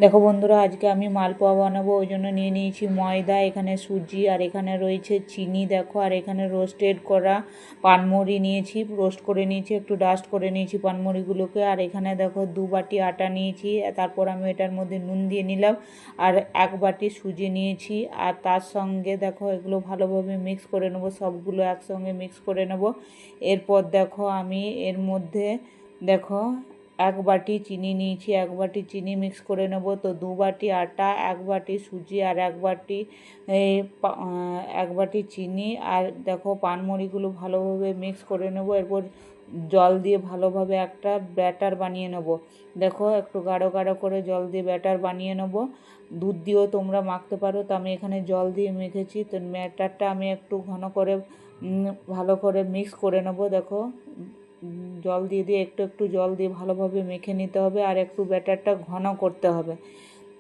দেখো বন্ধুরা, আজকে আমি মালপোয়া বানাবো। ওই জন্য নিয়ে নিয়েছি ময়দা, এখানে সুজি, আর এখানে রয়েছে চিনি। দেখো, আর এখানে রোস্টেড করা পানমুড়ি নিয়েছি, রোস্ট করে নিয়েছি, একটু ডাস্ট করে নিয়েছি পানমুড়িগুলোকে। আর এখানে দেখো 2 বাটি আটা নিয়েছি, তারপর আমি এটার মধ্যে নুন দিয়ে নিলাম। আর 1 বাটি সুজি নিয়েছি। আর তার সঙ্গে দেখো এগুলো ভালোভাবে মিক্স করে নেবো, সবগুলো একসঙ্গে মিক্স করে নেব। এরপর দেখো আমি এর মধ্যে দেখো 1 বাটি চিনি নিয়েছি, 1 বাটি চিনি মিক্স করে নেব। তো 2 বাটি আটা, 1 বাটি সুজি, আর 1 বাটি 1 বাটি চিনি। আর দেখো পানমুড়িগুলো ভালোভাবে মিক্স করে নেব। এরপর জল দিয়ে ভালোভাবে একটা ব্যাটার বানিয়ে নেব। দেখো একটু গাঢ় গাঢ় করে জল দিয়ে ব্যাটার বানিয়ে নেব। দুধ দিয়েও তোমরা মাখতে পারো, তো আমি এখানে জল দিয়ে মেখেছি। তো ব্যাটারটা আমি একটু ঘন করে ভালো করে মিক্স করে নেব। দেখো জল দিয়ে দিয়ে একটু একটু জল দিয়ে ভালোভাবে মেখে নিতে হবে, আর একটু ব্যাটারটা ঘন করতে হবে।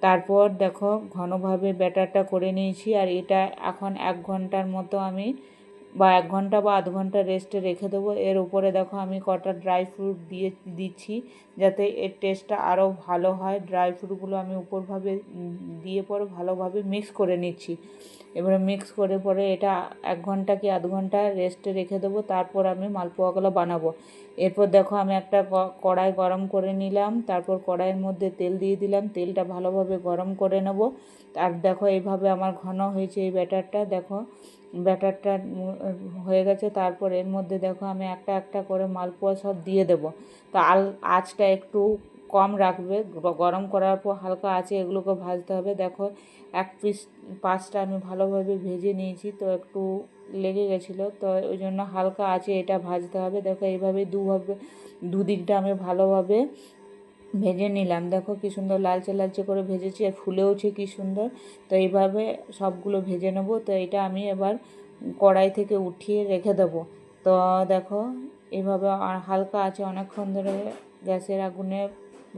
তারপর দেখো ঘনভাবে ব্যাটারটা করে নিয়েছি। আর এটা এখন 1 ঘন্টার মতো আমি 1 ঘন্টা বা আধ ঘন্টা রেস্টে রেখে দেবো। এর উপরে দেখো আমি কটা ড্রাই ফ্রুট দিয়ে দিচ্ছি, যাতে এর টেস্টটা আরও ভালো হয়। ড্রাই ফ্রুটগুলো আমি উপরভাবে দিয়ে পরে ভালোভাবে মিক্স করে নিচ্ছি। এবারে মিক্স করে পরে এটা 1 ঘন্টা কি আধ ঘন্টা রেস্টে রেখে দেবো। তারপর আমি মালপোয়াগুলো বানাবো। এরপর দেখো আমি একটা কড়াই গরম করে নিলাম, তারপর কড়াইয়ের মধ্যে তেল দিয়ে দিলাম। তেলটা ভালোভাবে গরম করে নেব। আর দেখো এইভাবে আমার ঘন হয়েছে এই ব্যাটারটা। দেখো ব্যাটারটা হয়ে গেছে। তারপর এর মধ্যে দেখো আমি একটা একটা করে মালপোয়া সব দিয়ে দেবো। তো আঁচটা একটু কম রাখবে, গরম করার পর হালকা আঁচে এগুলোকে ভাজতে হবে। দেখো 1 পিস 5টা আমি ভালোভাবে ভেজে নিয়েছি, তো একটু লেগে গেছিলো, তো ওই জন্য হালকা আঁচে এটা ভাজতে হবে। দেখো এইভাবে দুদিকটা আমি ভালোভাবে ভেজে নিলাম। দেখো কি সুন্দর লালচে লালচে করে ভেজেছি, আর ফুলেওছে কি সুন্দর। তো এইভাবে সবগুলো ভেজে নেবো। তো এটা আমি এবার কড়াই থেকে উঠিয়ে রেখে দেবো। তো দেখো এইভাবে হালকা আছে অনেকক্ষণ ধরে গ্যাসের আগুনে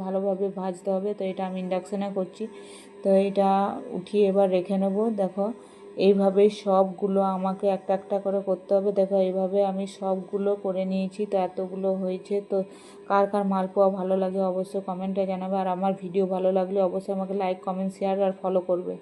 ভালোভাবে ভাজতে হবে। তো এটা আমি ইন্ডাকশানে করছি। তো এটা উঠিয়ে এবার রেখে নেব। দেখো এইভাবেই সবগুলো আমাকে একটা একটা করে করতে হবে। দেখো এইভাবে আমি সবগুলো করে নিয়েছি। তো এতগুলো হয়েছে। তো কার কার মালপোয়া ভালো লাগে অবশ্যই কমেন্টে জানাবে। আর আমার ভিডিও ভালো লাগলে অবশ্যই আমাকে লাইক, কমেন্ট, শেয়ার আর ফলো করবে।